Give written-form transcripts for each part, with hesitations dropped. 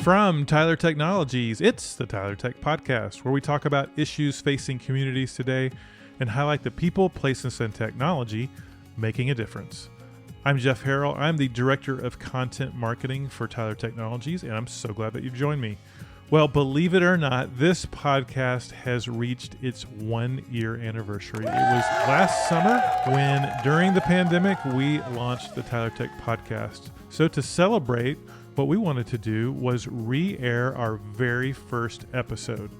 From Tyler Technologies, it's the Tyler Tech Podcast, where we talk about issues facing communities today and highlight the people, places, and technology making a difference. I'm Jeff Harrell. I'm the Director of Content Marketing for Tyler Technologies, and I'm so glad that you've joined me. Well, believe it or not, this podcast has reached its 1-year anniversary. It was last summer when, during the pandemic, we launched the Tyler Tech Podcast. So to celebrate, what we wanted to do was re-air our very first episode.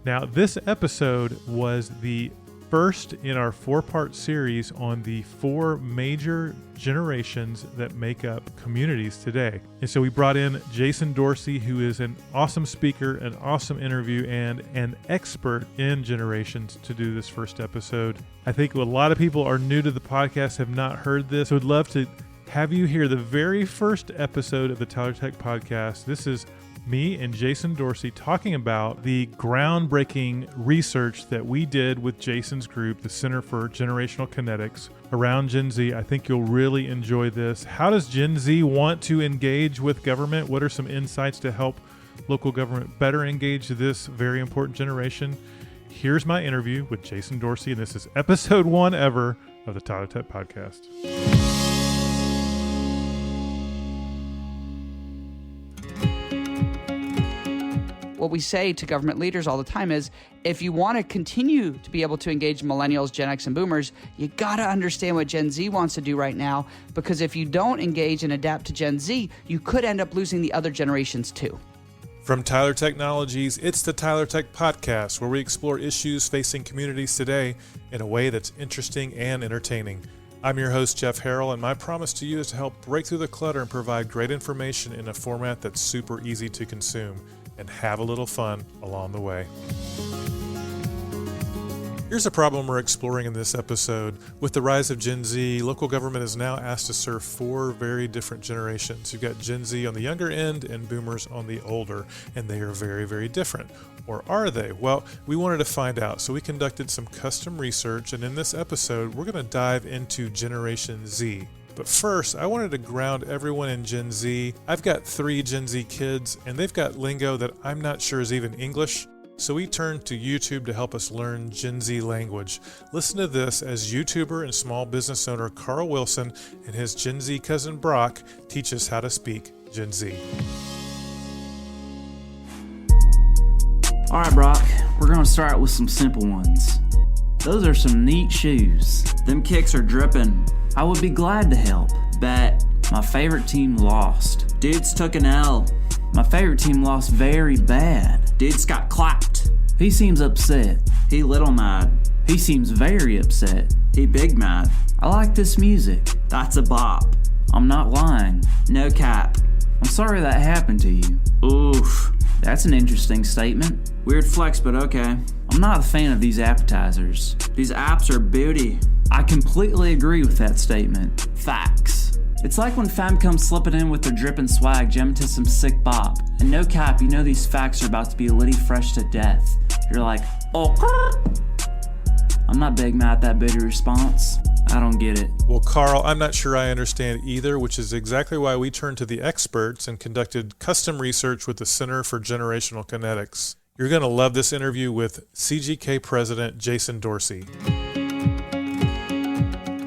Now, this episode was the first in our 4-part series on the 4 major generations that make up communities today. And so we brought in Jason Dorsey, who is an awesome speaker, an awesome interview, and an expert in generations to do this first episode. I think a lot of people are new to the podcast, have not heard this. So would love to have you hear the very first episode of the Tyler Tech Podcast. This is me and Jason Dorsey talking about the groundbreaking research that we did with Jason's group, the Center for Generational Kinetics, around Gen Z. I think you'll really enjoy this. How does Gen Z want to engage with government? What are some insights to help local government better engage this very important generation? Here's my interview with Jason Dorsey, and this is episode 1 ever of the Tyler Tech Podcast. What we say to government leaders all the time is, if you want to continue to be able to engage millennials, Gen X, and boomers, you got to understand what Gen Z wants to do right now, because if you don't engage and adapt to Gen Z, you could end up losing the other generations too. From Tyler Technologies, it's the Tyler Tech Podcast, where we explore issues facing communities today in a way that's interesting and entertaining. I'm your host, Jeff Harrell, and my promise to you is to help break through the clutter and provide great information in a format that's super easy to consume, and have a little fun along the way. Here's a problem we're exploring in this episode. With the rise of Gen Z, local government is now asked to serve 4 very different generations. You've got Gen Z on the younger end and boomers on the older, and they are very, very different. Or are they? Well, we wanted to find out, so we conducted some custom research, and in this episode, we're going to dive into Generation Z. But first, I wanted to ground everyone in Gen Z. I've got 3 Gen Z kids, and they've got lingo that I'm not sure is even English. So we turned to YouTube to help us learn Gen Z language. Listen to this as YouTuber and small business owner Carl Wilson and his Gen Z cousin Brock teach us how to speak Gen Z. All right, Brock, we're going to start with some simple ones. Those are some neat shoes. Them kicks are dripping. I would be glad to help. Bet my favorite team lost. Dudes took an L. My favorite team lost very bad. Dudes got clapped. He seems upset. He little mad. He seems very upset. He big mad. I like this music. That's a bop. I'm not lying. No cap. I'm sorry that happened to you. Oof. That's an interesting statement. Weird flex, but okay. I'm not a fan of these appetizers. These apps are booty. I completely agree with that statement. Facts. It's like when fam comes slipping in with their drippin' swag, jamming to some sick bop. And no cap, you know these facts are about to be litty fresh to death. You're like, oh. I'm not big mad at that booty response. I don't get it. Well, Carl, I'm not sure I understand either, which is exactly why we turned to the experts and conducted custom research with the Center for Generational Kinetics. You're going to love this interview with CGK President Jason Dorsey.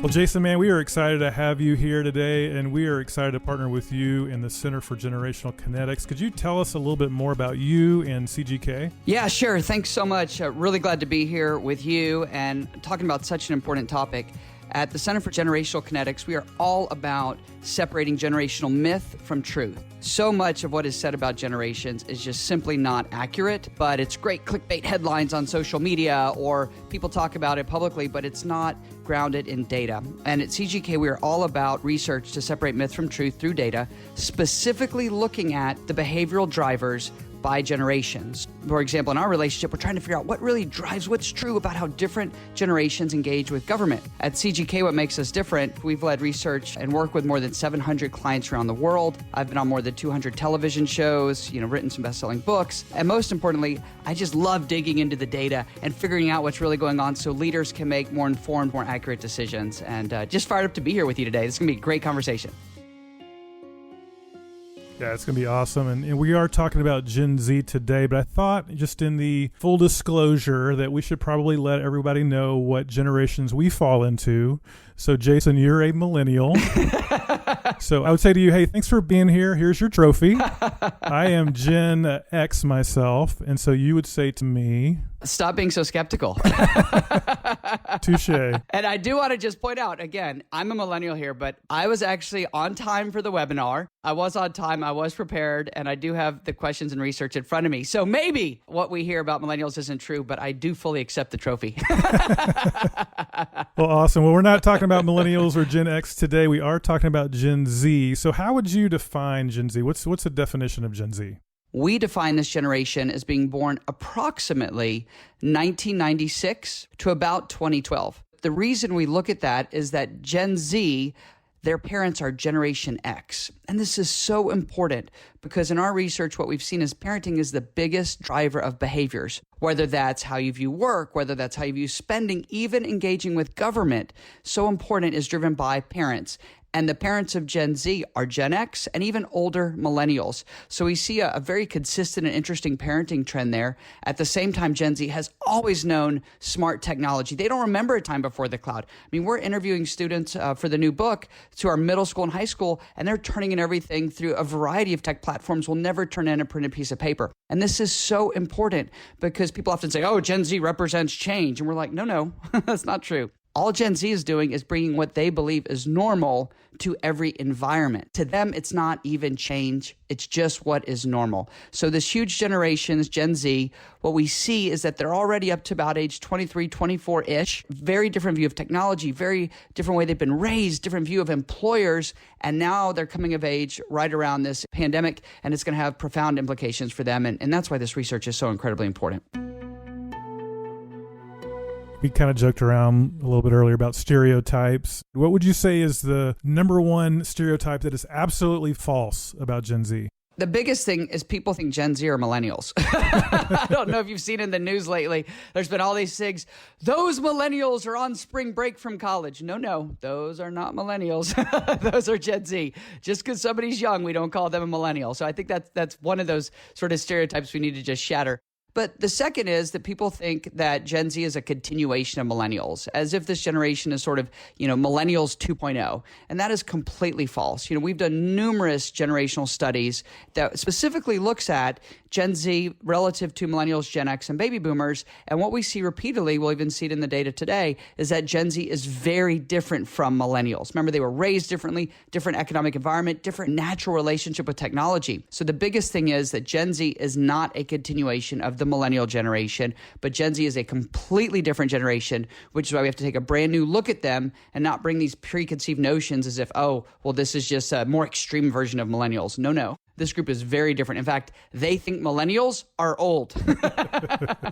Well, Jason, man, we are excited to have you here today, and we are excited to partner with you in the Center for Generational Kinetics. Could you tell us a little bit more about you and CGK? Yeah, sure. Thanks so much. Really glad to be here with you and talking about such an important topic. At the Center for Generational Kinetics, we are all about separating generational myth from truth. So much of what is said about generations is just simply not accurate, but it's great clickbait headlines on social media or people talk about it publicly, but it's not grounded in data. And at CGK, we are all about research to separate myth from truth through data, specifically looking at the behavioral drivers by generations. For example, in our relationship, we're trying to figure out what really drives what's true about how different generations engage with government. At CGK, what makes us different, we've led research and worked with more than 700 clients around the world. I've been on more than 200 television shows, written some best-selling books. And most importantly, I just love digging into the data and figuring out what's really going on so leaders can make more informed, more accurate decisions. And just fired up to be here with you today. This is going to be a great conversation. Yeah, it's going to be awesome. And we are talking about Gen Z today, but I thought just in the full disclosure that we should probably let everybody know what generations we fall into. So Jason, you're a millennial. So I would say to you, hey, thanks for being here. Here's your trophy. I am Gen X myself. And so you would say to me, stop being so skeptical. touche. And I do want to just point out, again, I'm a millennial here, but I was actually on time for the webinar. I was on time, I was prepared, and I do have the questions and research in front of me. So maybe what we hear about millennials isn't true, but I do fully accept the trophy. Well, awesome. Well, we're not talking about millennials or Gen X today. We are talking about Gen Z. So how would you define Gen Z? What's the definition of Gen Z? We define this generation as being born approximately 1996 to about 2012. The reason we look at that is that Gen Z, their parents are Generation X. And this is so important because in our research, what we've seen is parenting is the biggest driver of behaviors, whether that's how you view work, whether that's how you view spending, even engaging with government. So important is driven by parents. And the parents of Gen Z are Gen X and even older millennials. So we see a very consistent and interesting parenting trend there. At the same time, Gen Z has always known smart technology. They don't remember a time before the cloud. I mean, we're interviewing students for the new book to our middle school and high school, and they're turning in everything through a variety of tech platforms. We'll never turn in a printed piece of paper. And this is so important because people often say, oh, Gen Z represents change. And we're like, no, that's not true. All Gen Z is doing is bringing what they believe is normal to every environment. To them, it's not even change. It's just what is normal. So this huge generation, this Gen Z, what we see is that they're already up to about age 23, 24-ish. Very different view of technology, very different way they've been raised, different view of employers. And now they're coming of age right around this pandemic, and it's going to have profound implications for them. And that's why this research is so incredibly important. We kind of joked around a little bit earlier about stereotypes. What would you say is the number one stereotype that is absolutely false about Gen Z? The biggest thing is people think Gen Z are millennials. I don't know if you've seen in the news lately, there's been all these things. Those millennials are on spring break from college. No, those are not millennials. Those are Gen Z. Just because somebody's young, we don't call them a millennial. So I think that's one of those sort of stereotypes we need to just shatter. But the second is that people think that Gen Z is a continuation of millennials, as if this generation is sort of, millennials 2.0. And that is completely false. We've done numerous generational studies that specifically looks at Gen Z relative to millennials, Gen X, and baby boomers. And what we see repeatedly, we'll even see it in the data today, is that Gen Z is very different from millennials. Remember, they were raised differently, different economic environment, different natural relationship with technology. So the biggest thing is that Gen Z is not a continuation of the millennial generation, but Gen Z is a completely different generation, which is why we have to take a brand new look at them and not bring these preconceived notions as if, this is just a more extreme version of millennials. No. This group is very different. In fact, they think millennials are old.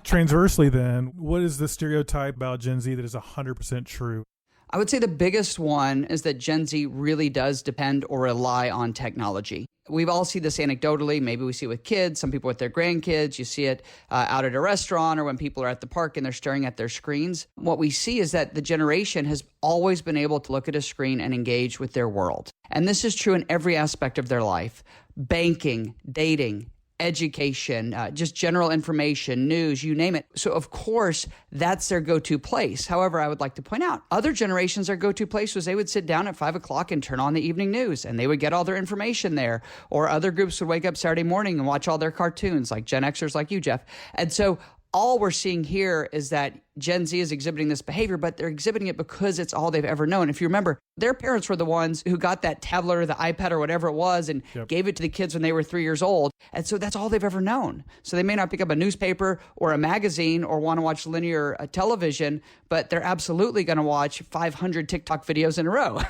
Transversely then, what is the stereotype about Gen Z that is 100% true? I would say the biggest one is that Gen Z really does depend or rely on technology. We've all seen this anecdotally. Maybe we see it with kids, some people with their grandkids. You see it out at a restaurant or when people are at the park and they're staring at their screens. What we see is that the generation has always been able to look at a screen and engage with their world. And this is true in every aspect of their life. Banking, dating, education, just general information, news, you name it. So of course, that's their go-to place. However, I would like to point out, other generations, their go-to place was they would sit down at 5 o'clock and turn on the evening news, and they would get all their information there. Or other groups would wake up Saturday morning and watch all their cartoons, like Gen Xers like you, Jeff. And so all we're seeing here is that Gen Z is exhibiting this behavior, but they're exhibiting it because it's all they've ever known. If you remember, their parents were the ones who got that tablet or the iPad or whatever it was and gave it to the kids when they were 3 years old. And so that's all they've ever known. So they may not pick up a newspaper or a magazine or want to watch linear television, but they're absolutely going to watch 500 TikTok videos in a row,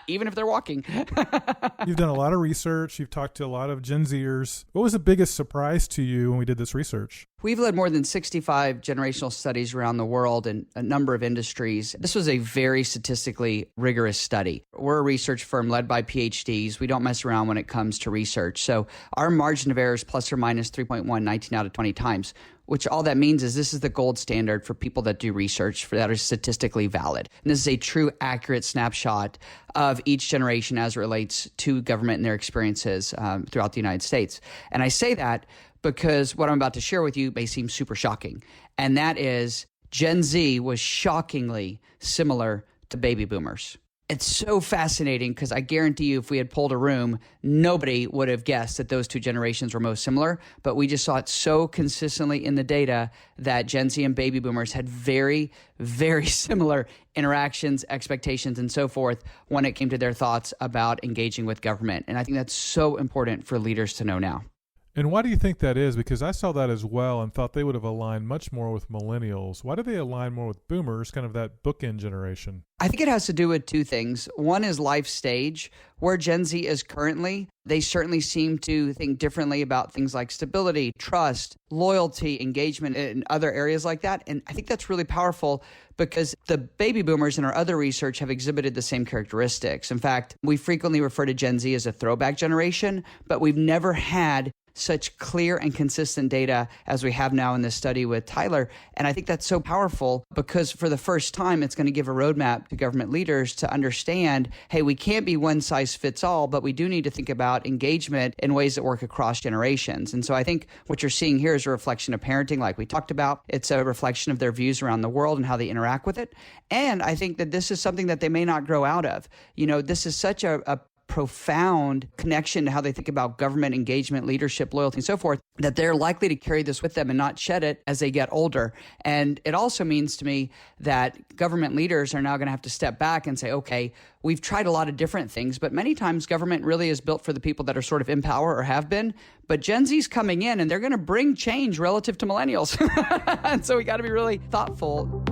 even if they're walking. You've done a lot of research. You've talked to a lot of Gen Zers. What was the biggest surprise to you when we did this research? We've led more than 65 generational studies around the world in a number of industries. This was a very statistically rigorous study. We're a research firm led by PhDs. We don't mess around when it comes to research. So our margin of error is plus or minus 3.1, 19 out of 20 times, which all that means is this is the gold standard for people that do research that are statistically valid. And this is a true, accurate snapshot of each generation as it relates to government and their experiences throughout the United States. And I say that because what I'm about to share with you may seem super shocking. And that is Gen Z was shockingly similar to baby boomers. It's so fascinating because I guarantee you if we had polled a room, nobody would have guessed that those two generations were most similar. But we just saw it so consistently in the data that Gen Z and baby boomers had very, very similar interactions, expectations, and so forth when it came to their thoughts about engaging with government. And I think that's so important for leaders to know now. And why do you think that is? Because I saw that as well and thought they would have aligned much more with millennials. Why do they align more with boomers, kind of that bookend generation? I think it has to do with two things. One is life stage. Where Gen Z is currently, they certainly seem to think differently about things like stability, trust, loyalty, engagement, and other areas like that. And I think that's really powerful because the baby boomers in our other research have exhibited the same characteristics. In fact, we frequently refer to Gen Z as a throwback generation, but we've never had such clear and consistent data as we have now in this study with Tyler. And I think that's so powerful because for the first time, it's going to give a roadmap to government leaders to understand, hey, we can't be one size fits all, but we do need to think about engagement in ways that work across generations. And so I think what you're seeing here is a reflection of parenting, like we talked about. It's a reflection of their views around the world and how they interact with it. And I think that this is something that they may not grow out of. You know, this is such a profound connection to how they think about government engagement, leadership, loyalty, and so forth, that they're likely to carry this with them and not shed it as they get older. And it also means to me that government leaders are now going to have to step back and say, okay, we've tried a lot of different things, but many times government really is built for the people that are sort of in power or have been. But Gen Z's coming in and they're going to bring change relative to millennials. And so we got to be really thoughtful.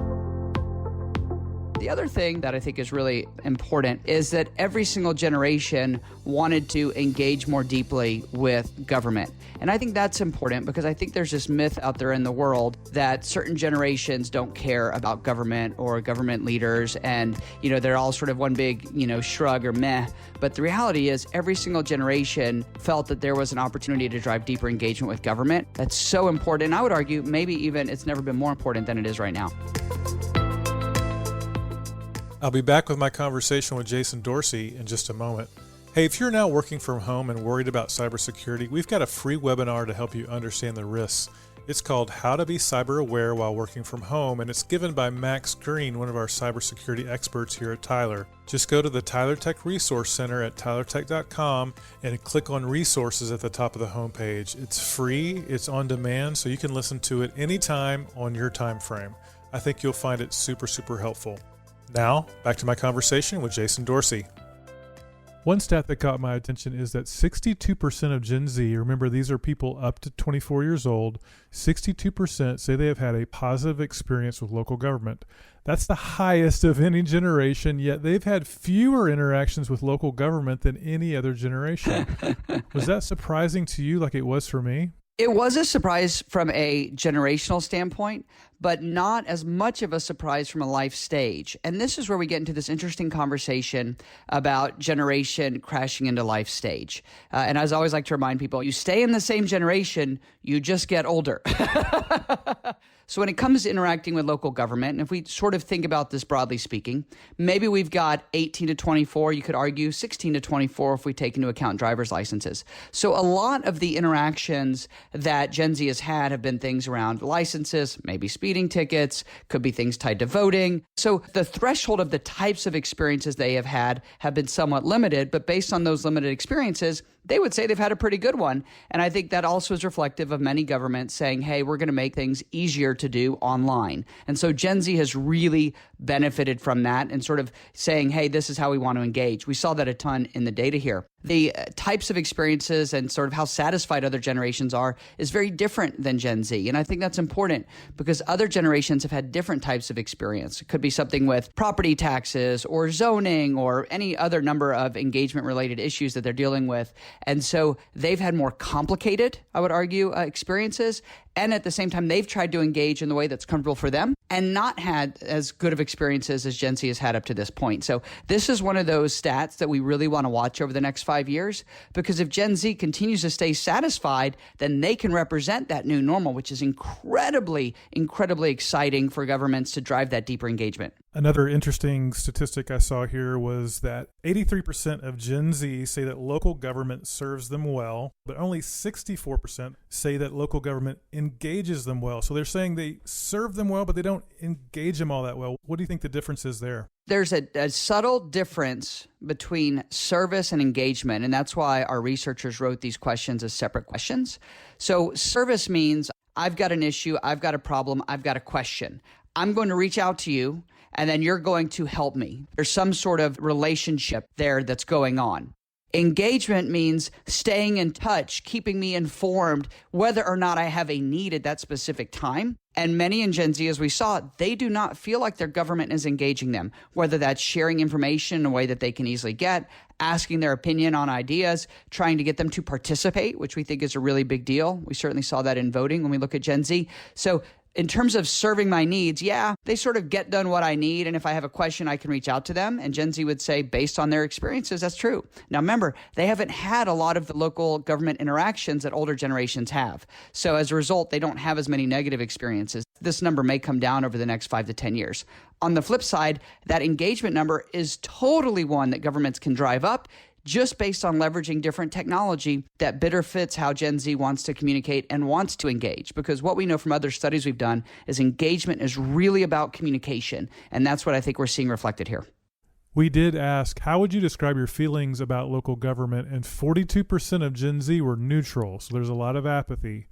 The other thing that I think is really important is that every single generation wanted to engage more deeply with government. And I think that's important because I think there's this myth out there in the world that certain generations don't care about government or government leaders and, you know, they're all sort of one big, shrug or meh. But the reality is every single generation felt that there was an opportunity to drive deeper engagement with government. That's so important. And I would argue maybe even it's never been more important than it is right now. I'll be back with my conversation with Jason Dorsey in just a moment. Hey, if you're now working from home and worried about cybersecurity, we've got a free webinar to help you understand the risks. It's called How to Be Cyber Aware While Working from Home, and it's given by Max Green, one of our cybersecurity experts here at Tyler. Just go to the Tyler Tech Resource Center at tylertech.com and click on resources at the top of the homepage. It's free, it's on demand, so you can listen to it anytime on your time frame. I think you'll find it super, super helpful. Now, back to my conversation with Jason Dorsey. One stat that caught my attention is that 62% of Gen Z, remember these are people up to 24 years old, 62% say they have had a positive experience with local government. That's the highest of any generation, yet they've had fewer interactions with local government than any other generation. Was that surprising to you like it was for me? It was a surprise from a generational standpoint, but not as much of a surprise from a life stage. And this is where we get into this interesting conversation about generation crashing into life stage. And as I always like to remind people, you stay in the same generation, you just get older. So when it comes to interacting with local government, and if we sort of think about this broadly speaking, maybe we've got 18 to 24, you could argue 16 to 24 if we take into account driver's licenses. So a lot of the interactions that Gen Z has had have been things around licenses, maybe speeding tickets, could be things tied to voting. So the threshold of the types of experiences they have had have been somewhat limited, but based on those limited experiences, they would say they've had a pretty good one. And I think that also is reflective of many governments saying, hey, we're going to make things easier to do online. And so Gen Z has really benefited from that and sort of saying, hey, this is how we want to engage. We saw that a ton in the data here. The types of experiences and sort of how satisfied other generations are is very different than Gen Z. And I think that's important because other generations have had different types of experience. It could be something with property taxes or zoning or any other number of engagement-related issues that they're dealing with. And so they've had more complicated, I would argue, experiences. And at the same time, they've tried to engage in the way that's comfortable for them and not had as good of experiences as Gen Z has had up to this point. So this is one of those stats that we really want to watch over the next 5 years, because if Gen Z continues to stay satisfied, then they can represent that new normal, which is incredibly, incredibly exciting for governments to drive that deeper engagement. Another interesting statistic I saw here was that 83% of Gen Z say that local government serves them well, but only 64% say that local government engages them well. So they're saying they serve them well, but they don't engage them all that well. What do you think the difference is there? There's a subtle difference between service and engagement, and that's why our researchers wrote these questions as separate questions. So service means I've got an issue, I've got a problem, I've got a question. I'm going to reach out to you, and then you're going to help me. There's some sort of relationship there that's going on. Engagement means staying in touch, keeping me informed whether or not I have a need at that specific time. And many in Gen Z, as we saw, they do not feel like their government is engaging them, whether that's sharing information in a way that they can easily get, asking their opinion on ideas, trying to get them to participate, which we think is a really big deal. We certainly saw that in voting when we look at Gen Z. So in terms of serving my needs, yeah, they sort of get done what I need. And if I have a question, I can reach out to them. And Gen Z would say, based on their experiences, that's true. Now, remember, they haven't had a lot of the local government interactions that older generations have. So as a result, they don't have as many negative experiences. This number may come down over the next 5 to 10 years. On the flip side, that engagement number is totally one that governments can drive up, just based on leveraging different technology that better fits how Gen Z wants to communicate and wants to engage. Because what we know from other studies we've done is engagement is really about communication. And that's what I think we're seeing reflected here. We did ask, how would you describe your feelings about local government? And 42% of Gen Z were neutral. So there's a lot of apathy.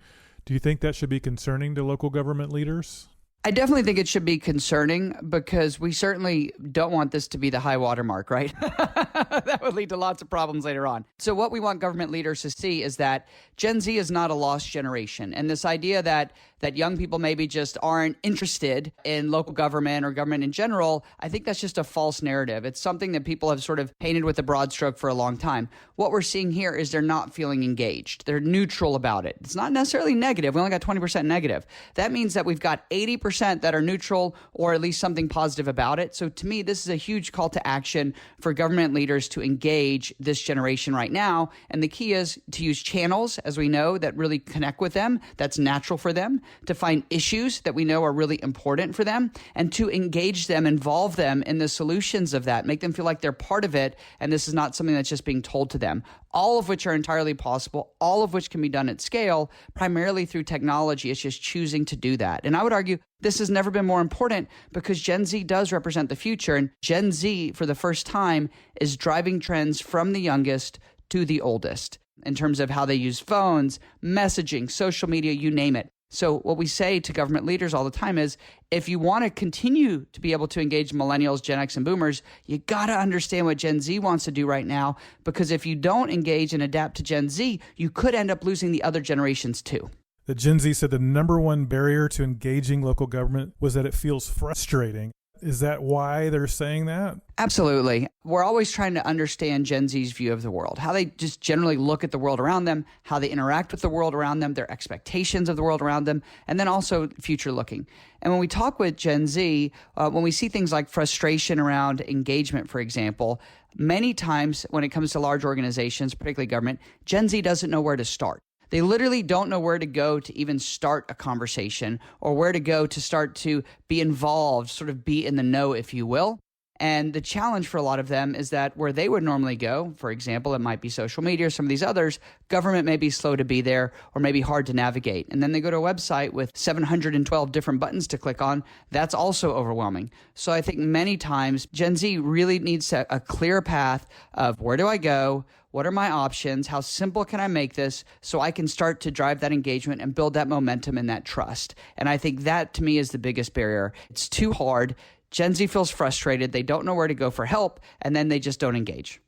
Do you think that should be concerning to local government leaders? I definitely think it should be concerning, because we certainly don't want this to be the high water mark, right? That would lead to lots of problems later on. So what we want government leaders to see is that Gen Z is not a lost generation. And this idea that young people maybe just aren't interested in local government or government in general, I think that's just a false narrative. It's something that people have sort of painted with a broad stroke for a long time. What we're seeing here is they're not feeling engaged. They're neutral about it. It's not necessarily negative. We only got 20% negative. That means that we've got 80% that are neutral, or at least something positive about it. So to me, this is a huge call to action for government leaders to engage this generation right now. And the key is to use channels, as we know, that really connect with them, that's natural for them, to find issues that we know are really important for them, and to engage them, involve them in the solutions of that, make them feel like they're part of it, and this is not something that's just being told to them. All of which are entirely possible, all of which can be done at scale, primarily through technology. It's just choosing to do that. And I would argue this has never been more important, because Gen Z does represent the future. And Gen Z, for the first time, is driving trends from the youngest to the oldest in terms of how they use phones, messaging, social media, you name it. So what we say to government leaders all the time is, if you want to continue to be able to engage millennials, Gen X, and boomers, you got to understand what Gen Z wants to do right now, because if you don't engage and adapt to Gen Z, you could end up losing the other generations too. The Gen Z said the number one barrier to engaging local government was that it feels frustrating. Is that why they're saying that? Absolutely. We're always trying to understand Gen Z's view of the world, how they just generally look at the world around them, how they interact with the world around them, their expectations of the world around them, and then also future looking. And when we talk with Gen Z, when we see things like frustration around engagement, for example, many times when it comes to large organizations, particularly government, Gen Z doesn't know where to start. They literally don't know where to go to even start a conversation, or where to go to start to be involved, sort of be in the know, if you will. And the challenge for a lot of them is that where they would normally go, for example, it might be social media or some of these others, government may be slow to be there or maybe hard to navigate. And then they go to a website with 712 different buttons to click on. That's also overwhelming. So I think many times Gen Z really needs a clear path of, where do I go? What are my options? How simple can I make this so I can start to drive that engagement and build that momentum and that trust? And I think that, to me, is the biggest barrier. It's too hard. Gen Z feels frustrated. They don't know where to go for help, and then they just don't engage.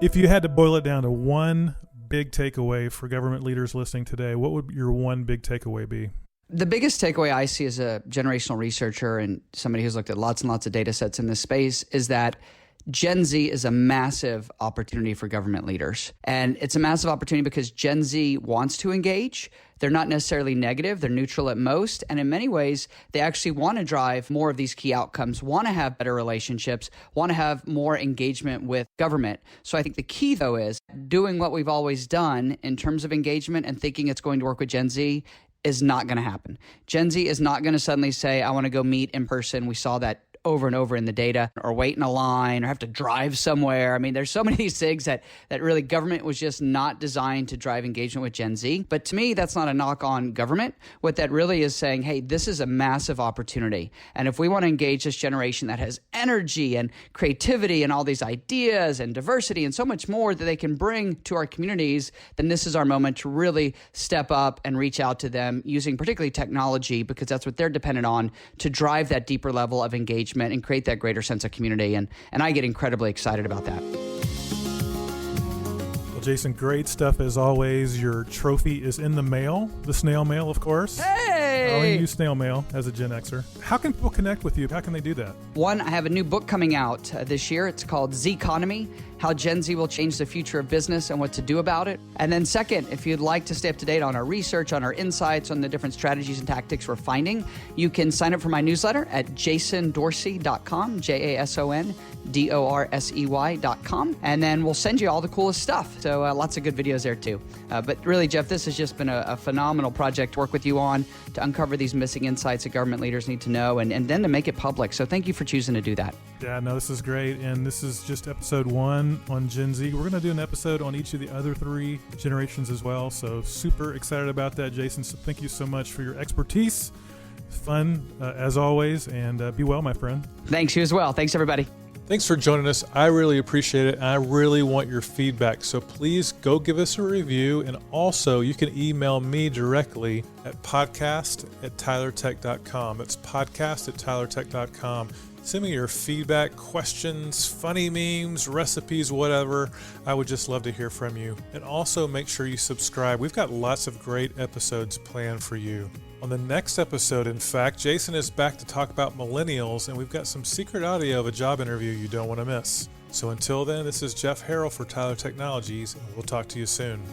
If you had to boil it down to one big takeaway for government leaders listening today, what would your one big takeaway be? The biggest takeaway I see as a generational researcher and somebody who's looked at lots and lots of data sets in this space is that Gen Z is a massive opportunity for government leaders. And it's a massive opportunity because Gen Z wants to engage. They're not necessarily negative. They're neutral at most. And in many ways, they actually want to drive more of these key outcomes, want to have better relationships, want to have more engagement with government. So I think the key, though, is doing what we've always done in terms of engagement and thinking it's going to work with Gen Z is not going to happen. Gen Z is not going to suddenly say, I want to go meet in person. We saw that over and over in the data, or wait in a line, or have to drive somewhere. I mean, there's so many of these things that really government was just not designed to drive engagement with Gen Z. But to me, that's not a knock on government. What that really is saying, hey, this is a massive opportunity. And if we want to engage this generation that has energy and creativity and all these ideas and diversity and so much more that they can bring to our communities, then this is our moment to really step up and reach out to them using particularly technology, because that's what they're dependent on to drive that deeper level of engagement and create that greater sense of community. And I get incredibly excited about that. Well, Jason, great stuff as always. Your trophy is in the mail, the snail mail, of course. Hey! I only use snail mail as a Gen Xer. How can people connect with you? How can they do that? One, I have a new book coming out this year. It's called Zeconomy: How Gen Z Will Change the Future of Business and What to Do About It. And then second, if you'd like to stay up to date on our research, on our insights, on the different strategies and tactics we're finding, you can sign up for my newsletter at jasondorsey.com, JASONDORSEY.com. And then we'll send you all the coolest stuff. So lots of good videos there too. But really, Jeff, this has just been a phenomenal project to work with you on, to uncover these missing insights that government leaders need to know, and then to make it public. So thank you for choosing to do that. Yeah, no, this is great. And this is just episode 1 on Gen Z. We're going to do an episode on each of the other 3 generations as well. So super excited about that, Jason. So thank you so much for your expertise. Fun as always, and be well, my friend. Thanks, you as well. Thanks, everybody. Thanks for joining us. I really appreciate it. And I really want your feedback. So please go give us a review. And also you can email me directly at podcast@tylertech.com. It's podcast@tylertech.com. Send me your feedback, questions, funny memes, recipes, whatever. I would just love to hear from you. And also make sure you subscribe. We've got lots of great episodes planned for you. On the next episode, in fact, Jason is back to talk about millennials, and we've got some secret audio of a job interview you don't want to miss. So until then, this is Jeff Harrell for Tyler Technologies, and we'll talk to you soon.